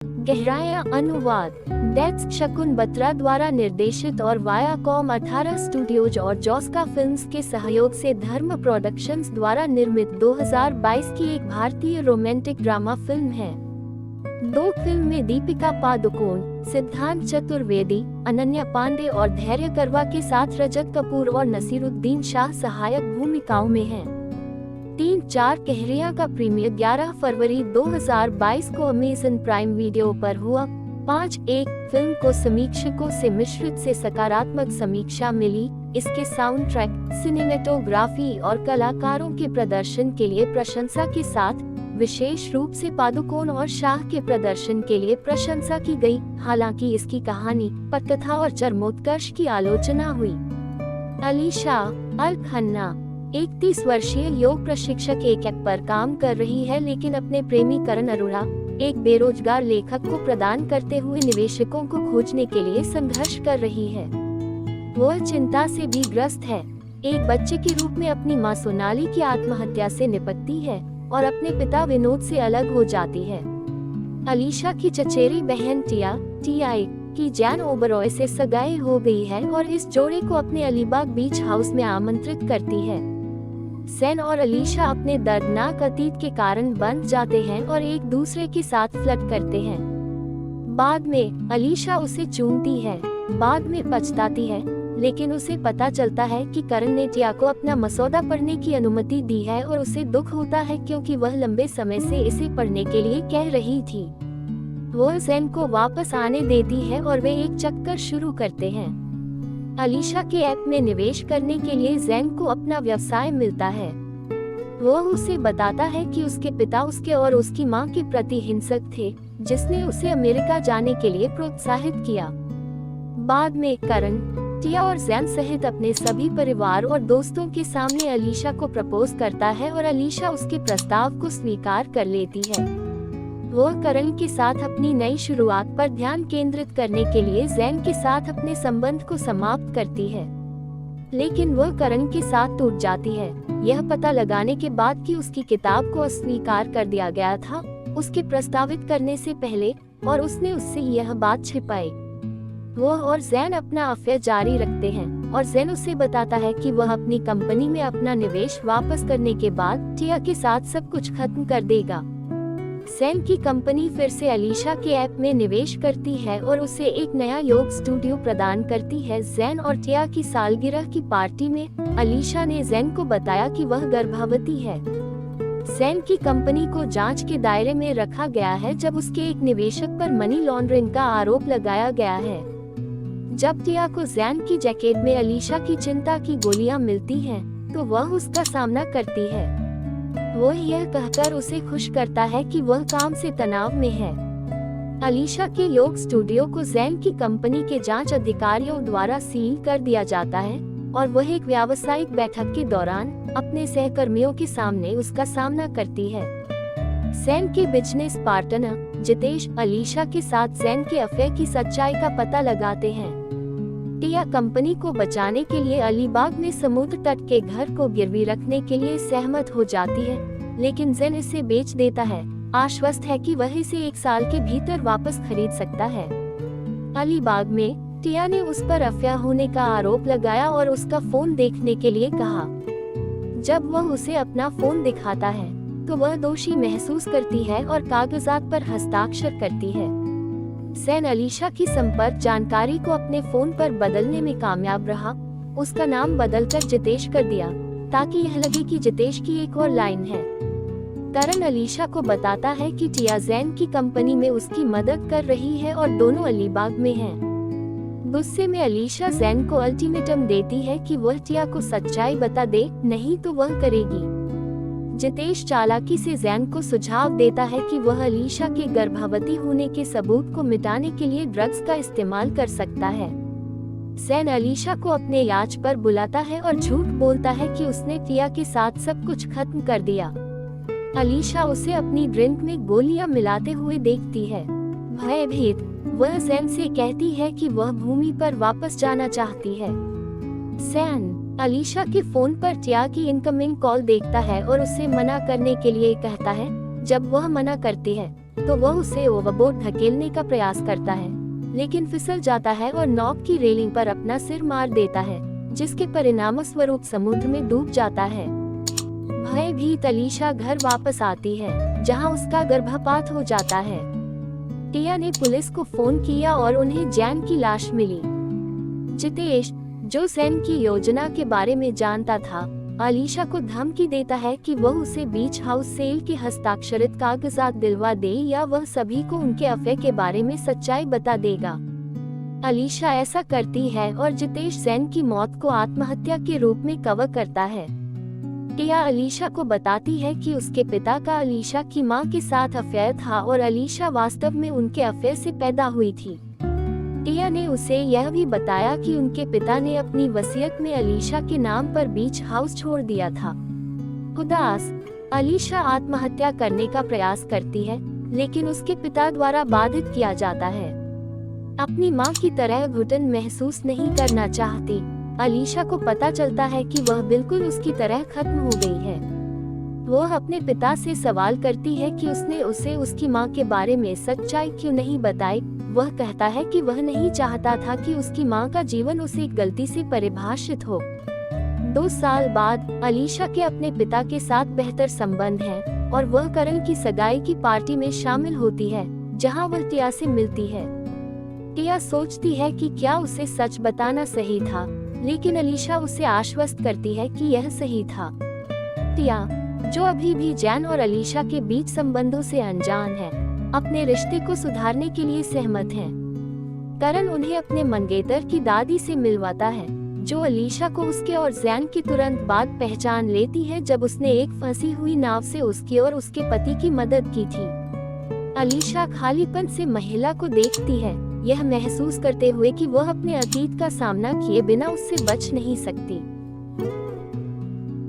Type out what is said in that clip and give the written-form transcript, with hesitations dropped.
गहराया अनुवाद डेस्क शकुन बत्रा द्वारा निर्देशित और वायाकॉम 18 स्टूडियोज और जॉस्का फिल्म्स के सहयोग से धर्म प्रोडक्शंस द्वारा निर्मित 2022 की एक भारतीय रोमांटिक ड्रामा फिल्म है। दो फिल्म में दीपिका पादुकोण, सिद्धांत चतुर्वेदी, अनन्या पांडे और धैर्य करवा के साथ रजत कपूर और नसीरुद्दीन शाह सहायक भूमिकाओं में हैं। 3-4 कहरिया का प्रीमियर 11 फरवरी 2022 को अमेज़न प्राइम वीडियो पर हुआ। 5.1 फिल्म को समीक्षकों से मिश्रित से सकारात्मक समीक्षा मिली। इसके साउंड ट्रैक, सिनेमेटोग्राफी और कलाकारों के प्रदर्शन के लिए प्रशंसा के साथ विशेष रूप से पादुकोण और शाह के प्रदर्शन के लिए प्रशंसा की गई। हालांकि इसकी कहानी, पटकथा और चरमोत्कर्ष की आलोचना हुई। अलीशा अल खन्ना 31 वर्षीय योग प्रशिक्षक एक ऐप पर काम कर रही है, लेकिन अपने प्रेमी करण अरोड़ा, एक बेरोजगार लेखक को प्रदान करते हुए निवेशकों को खोजने के लिए संघर्ष कर रही है। वह चिंता से भी ग्रस्त है, एक बच्चे के रूप में अपनी मां सोनाली की आत्महत्या से निपटती है और अपने पिता विनोद से अलग हो जाती है। अलीशा की चचेरी बहन टिया की जैन ओबरॉय से सगाई हो गई है और इस जोड़े को अपने अलीबाग बीच हाउस में आमंत्रित करती है। सैन और अलीशा अपने दर्दनाक अतीत के कारण बंध जाते हैं और एक दूसरे के साथ फ्लर्ट करते हैं। बाद में अलीशा उसे चूमती है, बाद में पछताती है, लेकिन उसे पता चलता है कि करण ने टिया को अपना मसौदा पढ़ने की अनुमति दी है और उसे दुख होता है क्योंकि वह लंबे समय से इसे पढ़ने के लिए कह रही थी। वह सैन को वापस आने देती है और वे एक चक्कर शुरू करते हैं। अलीशा के ऐप में निवेश करने के लिए जैन को अपना व्यवसाय मिलता है। वह उसे बताता है कि उसके पिता उसके और उसकी मां के प्रति हिंसक थे, जिसने उसे अमेरिका जाने के लिए प्रोत्साहित किया। बाद में करण, टिया और जैन सहित अपने सभी परिवार और दोस्तों के सामने अलीशा को प्रपोज करता है और अलीशा उसके प्रस्ताव को स्वीकार कर लेती है। वह करण के साथ अपनी नई शुरुआत पर ध्यान केंद्रित करने के लिए जैन के साथ अपने संबंध को समाप्त करती है, लेकिन वह करण के साथ टूट जाती है, यह पता लगाने के बाद कि उसकी किताब को अस्वीकार कर दिया गया था उसके प्रस्तावित करने से पहले, और उसने उससे यह बात छिपाई। वह और जैन अपना अफेयर जारी रखते हैं और जैन उसे बताता है कि वह अपनी कंपनी में अपना निवेश वापस करने के बाद टिया के साथ सब कुछ खत्म कर देगा। सैन की कंपनी फिर से अलीशा के ऐप में निवेश करती है और उसे एक नया योग स्टूडियो प्रदान करती है। जैन और टिया की सालगिरह की पार्टी में अलीशा ने जैन को बताया कि वह गर्भवती है। सैन की कंपनी को जांच के दायरे में रखा गया है जब उसके एक निवेशक पर मनी लॉन्ड्रिंग का आरोप लगाया गया है। जब टिया को जैन की जैकेट में अलीशा की चिंता की गोलियां मिलती हैं, तो वह उसका सामना करती है। वह यह कहकर उसे खुश करता है कि वह काम से तनाव में है। अलीशा के योग स्टूडियो को जैन की कंपनी के जांच अधिकारियों द्वारा सील कर दिया जाता है और वह एक व्यावसायिक बैठक के दौरान अपने सहकर्मियों के सामने उसका सामना करती है। सैन के बिजनेस पार्टनर जितेश अलीशा के साथ जैन के अफेयर की सच्चाई का पता लगाते हैं। टिया कंपनी को बचाने के लिए अलीबाग में समुद्र तट के घर को गिरवी रखने के लिए सहमत हो जाती है, लेकिन जैन इसे बेच देता है, आश्वस्त है कि वह इसे 1 साल के भीतर वापस खरीद सकता है। अलीबाग में टिया ने उस पर अफेयर होने का आरोप लगाया और उसका फोन देखने के लिए कहा। जब वह उसे अपना फोन दिखाता है, तो वह दोषी महसूस करती है और कागजात पर हस्ताक्षर करती है। सैन अलीशा की संपर्क जानकारी को अपने फोन पर बदलने में कामयाब रहा। उसका नाम बदलकर जितेश कर दिया, ताकि यह लगे कि जितेश की एक और लाइन है। करण अलीशा को बताता है कि टिया जैन की कंपनी में उसकी मदद कर रही है और दोनों अलीबाग में हैं। गुस्से में अलीशा जैन को अल्टीमेटम देती है कि वह टिया को सच्चाई बता दे, नहीं तो वह करेगी। जितेश चालाकी से जैन को सुझाव देता है कि वह अलीशा के गर्भवती होने के सबूत को मिटाने के लिए ड्रग्स का इस्तेमाल कर सकता है। सैन अलीशा को अपने याच पर बुलाता है और झूठ बोलता है कि उसने टिया के साथ सब कुछ खत्म कर दिया। अलीशा उसे अपनी ड्रिंक में गोलियां मिलाते हुए देखती है। भयभीत वह सैन से कहती है कि वह भूमि पर वापस जाना चाहती है। सैन अलीशा के फोन पर टिया की इनकमिंग कॉल देखता है और उसे मना करने के लिए कहता है। जब वह मना करती है, तो वह उसे ओवरबोर्ड धकेलने का प्रयास करता है, लेकिन फिसल जाता है और नौक की रेलिंग पर अपना सिर मार देता है, जिसके परिणामस्वरूप समुद्र में डूब जाता है। भयभीत अलीशा घर वापस आती है, जहां उसका गर्भपात हो जाता है। टिया ने पुलिस को फोन किया और उन्हें जैन की लाश मिली। जितेश, जो सैन की योजना के बारे में जानता था, अलीशा को धमकी देता है कि वह उसे बीच हाउस सेल के हस्ताक्षरित कागजात दिलवा दे या वह सभी को उनके अफेयर के बारे में सच्चाई बता देगा। अलीशा ऐसा करती है और जितेश सैन की मौत को आत्महत्या के रूप में कवर करता है। टिया अलीशा को बताती है कि उसके पिता का अलीशा की मां के साथ अफेयर था और अलीशा वास्तव में उनके अफेयर से पैदा हुई थी। टिया ने उसे यह भी बताया कि उनके पिता ने अपनी वसीयत में अलीशा के नाम पर बीच हाउस छोड़ दिया था। उदास, अलीशा आत्महत्या करने का प्रयास करती है, लेकिन उसके पिता द्वारा बाधित किया जाता है। अपनी मां की तरह घुटन महसूस नहीं करना चाहती, अलीशा को पता चलता है कि वह बिल्कुल उसकी तरह खत्म हो गई है। वह अपने पिता से सवाल करती है कि उसने उसे उसकी मां के बारे में सच्चाई क्यों नहीं बताई। वह कहता है कि वह नहीं चाहता था कि उसकी मां का जीवन उसे गलती से परिभाषित हो। 2 साल बाद अलीशा के अपने पिता के साथ बेहतर संबंध हैं और वह करण की सगाई की पार्टी में शामिल होती है, जहां वह टिया से मिलती है। टिया सोचती है कि क्या उसे सच बताना सही था, लेकिन अलीशा उसे आश्वस्त करती है कि यह सही था। टिया, जो अभी भी जैन और अलीशा के बीच संबंधों से अनजान है, अपने रिश्ते को सुधारने के लिए सहमत है। करण उन्हें अपने मंगेतर की दादी से मिलवाता है, जो अलीशा को उसके और जैन की तुरंत बाद पहचान लेती है जब उसने एक फंसी हुई नाव से उसके और उसके पति की मदद की थी। अलीशा खालीपन से महिला को देखती है, यह महसूस करते हुए कि वह अपने अतीत का सामना किए बिना उससे बच नहीं सकती।